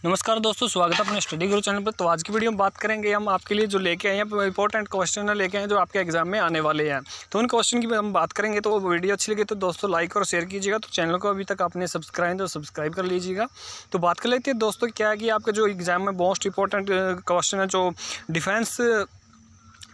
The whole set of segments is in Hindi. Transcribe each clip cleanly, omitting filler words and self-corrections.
नमस्कार दोस्तों, स्वागत है अपने स्टडी गुरु चैनल पर। तो आज की वीडियो में बात करेंगे हम आपके लिए जो लेके आए हैं इंपॉर्टेंट क्वेश्चन लेके आए हैं जो आपके एग्जाम में आने वाले हैं। तो उन क्वेश्चन की हम बात करेंगे। तो वीडियो अच्छी लगी तो दोस्तों लाइक और शेयर कीजिएगा। तो चैनल को अभी तक आपने सब्सक्राइब कर लीजिएगा। तो बात कर लेते हैं दोस्तों, क्या है कि आपका जो एग्जाम में मोस्ट इंपॉर्टेंट क्वेश्चन है जो डिफेंस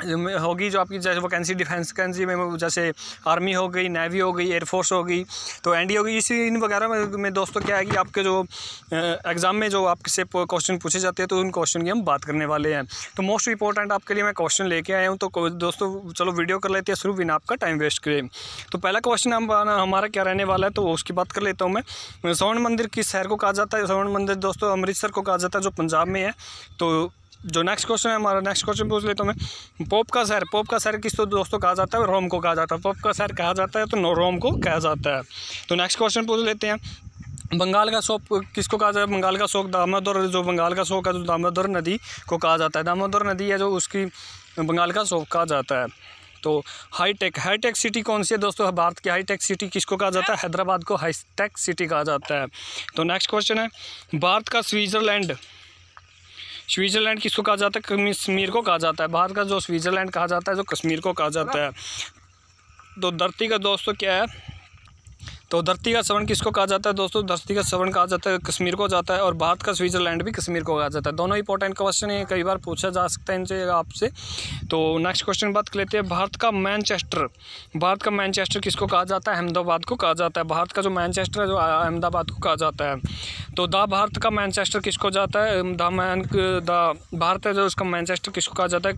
होगी, जो आपकी जैसे वैकेंसी डिफेंस वैकेंसी में जैसे आर्मी हो गई, नेवी हो गई, एयरफोर्स हो गई, तो एनडी हो गई, इसी इन वगैरह में दोस्तों क्या है कि आपके जो एग्ज़ाम में जो आपसे क्वेश्चन पूछे जाते हैं तो उन क्वेश्चन की हम बात करने वाले हैं। तो मोस्ट इंपॉर्टेंट आपके लिए मैं क्वेश्चन लेके आया हूँ। तो दोस्तों चलो वीडियो कर लेते हैं शुरू, बिना आपका टाइम वेस्ट करें। तो पहला क्वेश्चन हमारा क्या रहने वाला है, तो उसकी बात कर लेता हूँ मैं। स्वर्ण मंदिर किस शहर को कहा जाता है? स्वर्ण मंदिर दोस्तों अमृतसर को कहा जाता है, जो पंजाब में है। तो जो नेक्स्ट क्वेश्चन है हमारा, नेक्स्ट क्वेश्चन पूछ लेता हूँ मैं। पोप का शहर किस तो दोस्तों कहा जाता है? रोम को कहा जाता है। पोप का शहर कहा जाता है तो रोम को कहा जाता है। तो नेक्स्ट क्वेश्चन पूछ लेते हैं। बंगाल का शोक किसको कहा जाता है? बंगाल का शोक दामोदर, जो बंगाल का शोक है जो दामोदर नदी को कहा जाता है। दामोदर नदी है जो उसकी बंगाल का शोक कहा जाता है। तो हाईटेक सिटी कौन सी है दोस्तों? भारत की हाईटेक सिटी किसको कहा जाता है? हैदराबाद को हाईटेक सिटी कहा जाता है। तो नेक्स्ट क्वेश्चन है, भारत का स्विट्ज़रलैंड किसको कहा जाता है? कश्मीर को कहा जाता है। भारत का जो स्विट्ज़रलैंड कहा जाता है जो कश्मीर को कहा जाता है। तो धरती का दोस्तों क्या है? तो धरती का श्रवण किसको कहा जाता है दोस्तों? धरती का श्रवण कहा जाता है कश्मीर को जाता है। और भारत का स्विट्ज़रलैंड भी कश्मीर को कहा जाता है। दोनों इंपॉर्टेंट क्वेश्चन है, कई बार पूछा जा सकता है इनसे आपसे। तो नेक्स्ट क्वेश्चन बात कर लेते हैं। भारत का मैनचेस्टर किसको कहा जाता है? अहमदाबाद को कहा जाता है। भारत का जो मैनचेस्टर है जो अहमदाबाद को कहा जाता है। तो भारत का मैनचेस्टर किसको जाता है? भारत है जो उसका मैनचेस्टर किसको कहा जाता है?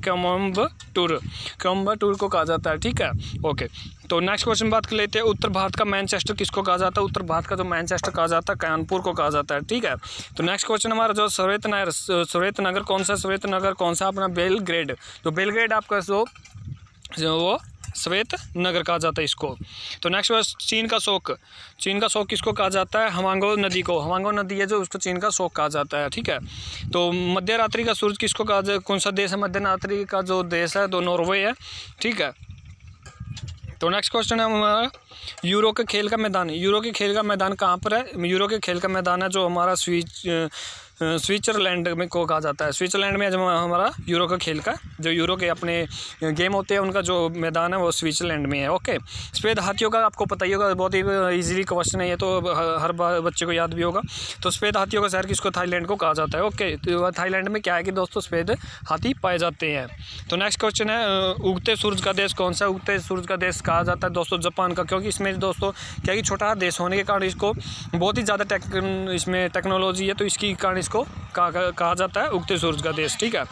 कोयम्बटूर को कहा जाता है। ठीक है, ओके। तो नेक्स्ट क्वेश्चन बात कर लेते हैं। उत्तर भारत का मैनचेस्टर किसको कहा जाता है? उत्तर भारत का जो मैनचेस्टर कहा जाता है कानपुर को कहा जाता है। ठीक है। तो नेक्स्ट क्वेश्चन हमारा जो सोवियत नगर कौन सा अपना? बेलग्रेड। तो बेलग्रेड आपका वो श्वेत नगर कहा जाता है इसको। तो नेक्स्ट वर्ष चीन का शोक किसको कहा जाता है? हवांगो नदी को। हवांगो नदी है जो उसको चीन का शोक कहा जाता है। ठीक है। तो मध्य रात्रि का सूरज किसको कहा जाता है? कौन सा देश है मध्य रात्रि का जो देश है? तो नॉर्वे है। ठीक है। तो नेक्स्ट क्वेश्चन है हमारा, यूरो के खेल का मैदान कहाँ पर है? यूरो के खेल का मैदान है जो हमारा स्विट्ज़रलैंड में को कहा जाता है। स्विट्ज़रलैंड में जो हमारा यूरो का खेल का जो यूरो के अपने गेम होते हैं उनका जो मैदान है वो स्विट्ज़रलैंड में है। ओके। सफ़ेद हाथियों का आपको पता ही होगा, बहुत ही इजीली क्वेश्चन है ये, तो हर बार बच्चे को याद भी होगा। तो सफ़ेद हाथियों का शहर किसको? थाईलैंड को कहा जाता है। ओके। तो थाईलैंड में क्या है कि दोस्तों सफ़ेद हाथी पाए जाते हैं। तो नेक्स्ट क्वेश्चन है, उगते सूरज का देश कौन सा? उगते सूरज का देश कहा जाता है दोस्तों जापान का, क्योंकि इसमें दोस्तों क्या है कि छोटा देश होने के कारण इसको बहुत ही ज़्यादा इसमें टेक्नोलॉजी है, तो इसकी कारण इसको कहा जाता है उगते सूरज का देश। ठीक है।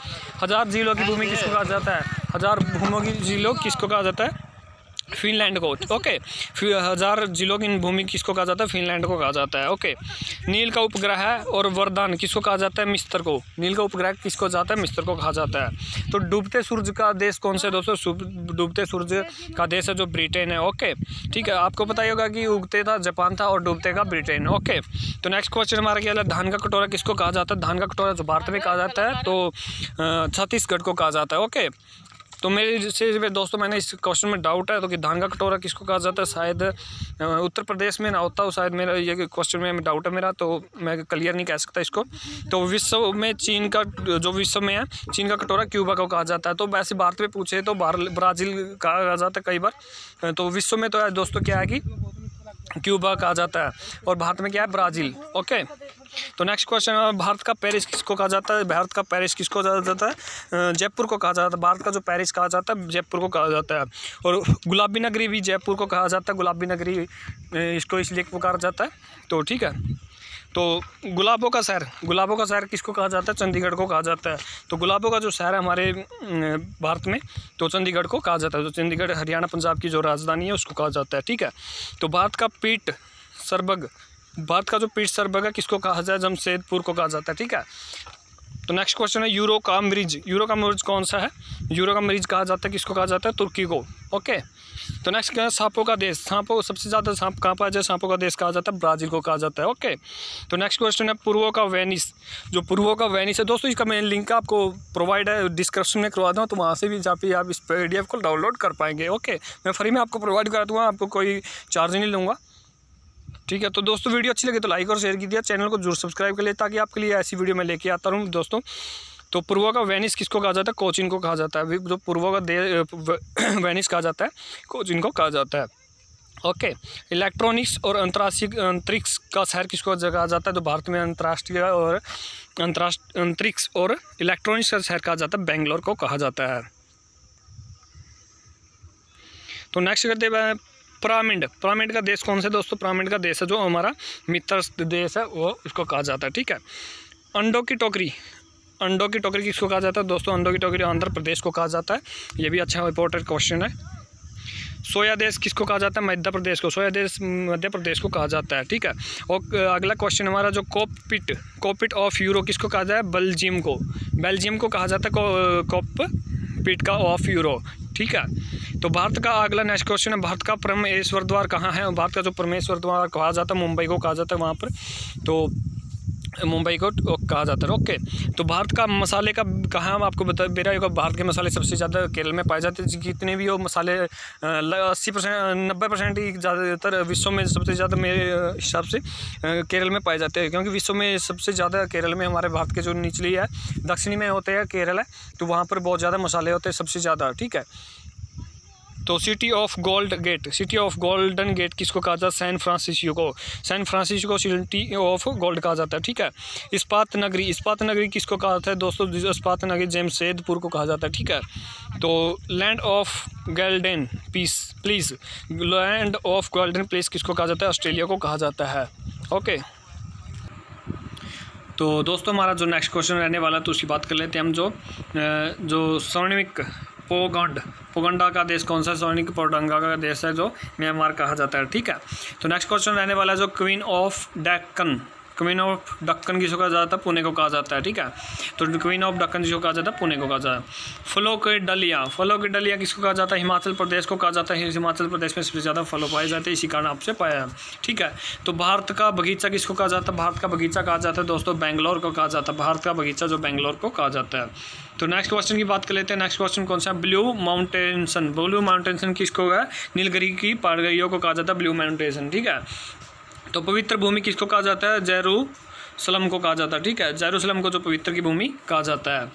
1000 झीलों की भूमि किसको कहा जाता है? 1000 भूमों की झीलों किसको कहा जाता है? फिनलैंड को। ओके। 1000 जिलों की भूमि किसको कहा जाता है? फिनलैंड को कहा जाता है। ओके। नील का उपग्रह और वरदान किसको कहा जाता है? मिस्र को। नील का उपग्रह किसको जाता है? मिस्र को कहा जाता है। तो डूबते सूरज का देश कौन सा दोस्तों? डूबते सूरज का देश है जो ब्रिटेन है। ओके। ठीक है। आपको पता ही होगा कि उगते था जापान था और डूबते का ब्रिटेन। ओके। तो नेक्स्ट क्वेश्चन हमारा क्या है, धान का कटोरा किसको कहा जाता है? धान का कटोरा जो भारत में कहा जाता है तो छत्तीसगढ़ को कहा जाता है। ओके। तो मेरे से दोस्तों मैंने इस क्वेश्चन में डाउट है तो कि धान का कटोरा किसको कहा जाता है? शायद उत्तर प्रदेश में ना होता हो, शायद मेरा ये क्वेश्चन में डाउट है मेरा, तो मैं क्लियर नहीं कह सकता इसको। तो विश्व में चीन का जो विश्व में है चीन का कटोरा क्यूबा को कहा जाता है। तो वैसे भारत में पूछे तो ब्राज़ील कहा जाता है कई बार। तो विश्व में तो दोस्तों क्या है कि क्यूबा कहा जाता है और भारत में क्या है? ब्राज़ील। ओके। तो नेक्स्ट क्वेश्चन है, भारत का पेरिस किसको कहा जाता है? भारत का पेरिस किसको कहा जाता है? जयपुर को कहा जाता है। भारत का जो पेरिस कहा जाता है जयपुर को कहा जाता है। और गुलाबी नगरी भी जयपुर को कहा जाता है। गुलाबी नगरी इसको इसलिए पुकारा जाता है। तो ठीक है। तो गुलाबों का शहर किसको कहा जाता है? चंडीगढ़ को कहा जाता है। तो गुलाबों का जो शहर है हमारे भारत में तो चंडीगढ़ को कहा जाता है। तो चंडीगढ़ हरियाणा पंजाब की जो राजधानी है उसको कहा जाता है। ठीक है। तो भारत का जो पीट सरबग है किसको कहा जाए? जमशेदपुर को कहा जाता है। ठीक है। तो नेक्स्ट क्वेश्चन है, यूरो का मरीज कौन सा है? यूरो का मरीज कहा जाता है किसको कहा जाता है? तुर्की को। ओके। तो नेक्स्ट क्या है, सांपों का देश, सबसे ज़्यादा सांप कहाँ पाया जाए? सांपों का देश कहा जाता है ब्राज़ील को कहा जाता है। ओके। तो नेक्स्ट क्वेश्चन है, पूर्वों का वेनिस है दोस्तों, इसका मैं लिंक आपको प्रोवाइड है डिस्क्रिप्शन में करवा दूँ, तो वहाँ से भी जाके आप इस PDF को डाउनलोड कर पाएंगे। ओके। मैं फ्री में आपको प्रोवाइड करा दूँगा, आपको कोई चार्ज नहीं लूँगा। ठीक है। तो दोस्तों वीडियो अच्छी लगी तो लाइक और शेयर कीजिए, चैनल को जरूर सब्सक्राइब कर लिए ताकि आपके लिए ऐसी वीडियो मैं लेके आता रहूँ दोस्तों। तो पूर्वा का वेनिस किसको कहा जाता है? कोचीन को कहा जाता है। जो पूर्वा का वेनिस कहा जाता है, कोचीन को कहा जाता है। ओके। इलेक्ट्रॉनिक्स और अंतरिक्ष का शहर किसको कहा जाता है? तो भारत में अंतर्राष्ट्रीय और अंतरिक्ष और इलेक्ट्रॉनिक्स का शहर कहा जाता है, बेंगलोर को कहा जाता है। तो नेक्स्ट करते हैं पिरामिड का देश कौन सा दोस्तों? पिरामिड का देश है जो हमारा मित्र देश है, वो इसको कहा जाता है। ठीक है। अंडों की टोकरी किसको कहा जाता है दोस्तों? अंडों की टोकरी आंध्र प्रदेश को कहा जाता है। ये भी अच्छा इंपॉर्टेंट क्वेश्चन है। सोया देश किसको कहा जाता है? मध्य प्रदेश को। सोया देश मध्य प्रदेश को कहा जाता है। ठीक है। और अगला क्वेश्चन हमारा जो कॉकपिट ऑफ यूरो किसको कहा जाता है? बेल्जियम को कहा जाता है कॉकपिट का ऑफ यूरो। ठीक है। तो भारत का अगला नेक्स्ट क्वेश्चन है, भारत का परमेश्वर द्वार कहाँ है? भारत का जो परमेश्वर द्वार कहा जाता है, मुंबई को कहा जाता है वहाँ पर, तो मुंबई को कहा जाता है। ओके। तो भारत का मसाले का कहाँ हम आपको बता दे रहा होगा, भारत के मसाले सबसे ज़्यादा केरल में पाए जाते हैं। जितने भी वो मसाले 80% 90% ही ज़्यादातर विश्व में सबसे ज़्यादा मेरे हिसाब से केरल में पाए जाते हैं, क्योंकि विश्व में सबसे ज़्यादा केरल में, हमारे भारत के जो निचली है दक्षिणी में होते हैं केरल है, तो वहाँ पर बहुत ज़्यादा मसाले होते हैं सबसे ज़्यादा। ठीक है। तो सिटी ऑफ गोल्डन गेट किसको कहा जाता है? San Francisco city of gold कहा जाता है। ठीक है। इस्पात नगरी किसको कहा जाता है दोस्तों? इस्पात नगरी जमशेदपुर को कहा जाता है। ठीक है। तो लैंड ऑफ गोल्डन प्लेस किसको कहा जाता है? ऑस्ट्रेलिया को कहा जाता है। ओके। तो दोस्तों हमारा जो नेक्स्ट क्वेश्चन रहने वाला है तो उसकी बात कर लेते हैं हम। जो स्वर्णिक पोगंडा का देश कौन सा है? स्वर्णिक पोगंडा का देश है जो म्यांमार कहा जाता है। ठीक है। तो नेक्स्ट क्वेश्चन रहने वाला है जो क्वीन ऑफ डक्कन किसको कहा जाता है? पुणे को कहा जाता है। ठीक है। तो क्वीन ऑफ डक्कन जिसको कहा जाता है, पुणे को कहा जाता है। फलों की डलिया किसको कहा जाता है? हिमाचल प्रदेश को कहा जाता है। हिमाचल प्रदेश में सबसे ज़्यादा फलों पाए जाते हैं, इसी कारण आपसे पाया है। ठीक है। तो भारत का बगीचा किसको कहा जाता है? भारत का बगीचा कहा जाता है दोस्तों बेंगलोर को कहा जाता है। भारत का बगीचा जो बेंगलोर को कहा जाता है। तो नेक्स्ट क्वेश्चन की बात कर लेते हैं। नेक्स्ट क्वेश्चन कौन सा है? ब्लू माउंटेन्सन किसको है? नीलगिरी की पहाड़ियों को कहा जाता है ब्लू माउंटेन। ठीक है। तो पवित्र भूमि किसको कहा जाता है? जेरूसलम को कहा जाता है। ठीक है। जेरूसलम को जो पवित्र की भूमि कहा जाता है।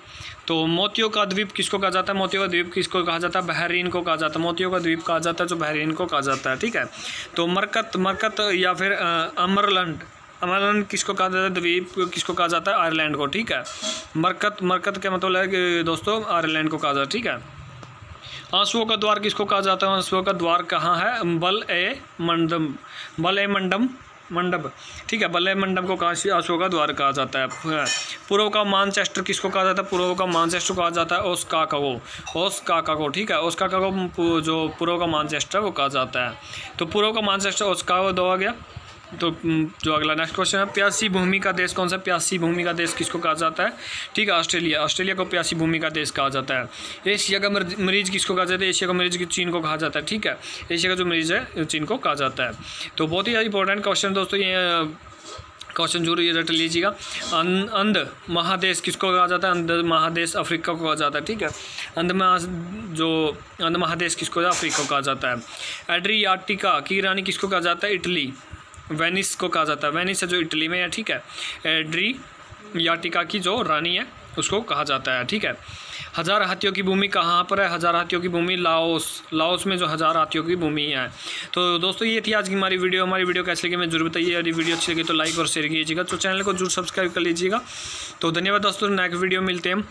तो मोतियों का द्वीप किसको कहा जाता है? मोतियों का द्वीप किसको कहा जाता है? बहरीन को कहा जाता है। मोतियों का द्वीप कहा जाता है जो बहरीन को कहा जाता है। ठीक है। तो मरकत या फिर अमरलैंड किसको कहा जाता है? द्वीप किसको कहा जाता है? आयरलैंड को। ठीक है। मरकत के मतलब है कि दोस्तों आयरलैंड को कहा जाता है। ठीक है। आंसुओं का द्वार किसको कहा जाता है? आंसुओं का द्वार कहाँ है? बल ए मंडप। ठीक है। बल ए मंडप को आंसुओं का द्वार कहा जाता है। पूर्व का मानचेस्टर किसको कहा जाता है? पूर्व का मानचेस्टर कहा जाता है ओस्काका को। ठीक है। ओस्काका को जो पूर्व का मानचेस्टर वो कहा जाता है। तो पूर्व का मानचेस्टर ओस्काका दो आ गया। तो जो अगला नेक्स्ट क्वेश्चन है, प्यासी भूमि का देश कौन सा? प्यासी भूमि का देश किसको कहा जाता है? ठीक है। ऑस्ट्रेलिया को प्यासी भूमि का देश कहा जाता है। एशिया का मरीज किसको कहा जाता है? एशिया का मरीज चीन को कहा जाता है। ठीक है। एशिया का जो मरीज है चीन को कहा जाता है। तो बहुत ही इंपॉर्टेंट क्वेश्चन दोस्तों, ये क्वेश्चन जरूर ये रट लीजिएगा। अंध महादेश किसको कहा जाता है? अंध महादेश अफ्रीका को कहा जाता है। ठीक है। अंध महादेश किसको अफ्रीका को कहा जाता है। एड्रियाटिका की रानी किसको कहा जाता है? इटली वेनिस को कहा जाता है। वेनिस है जो इटली में है। ठीक है। एड्रियाटिका की जो रानी है उसको कहा जाता है। ठीक है। हजार हाथियों की भूमि कहाँ पर है? हजार हाथियों की भूमि लाओस में जो हजार हाथियों की भूमि है। तो दोस्तों ये थी आज की हमारी वीडियो कैसी लगी मैं जरूर बताइए। यदि वीडियो अच्छी लगी तो लाइक और शेयर कीजिएगा, तो चैनल को जरूर सब्सक्राइब कर लीजिएगा। तो धन्यवाद दोस्तों, नेक्स्ट वीडियो मिलते हैं हम।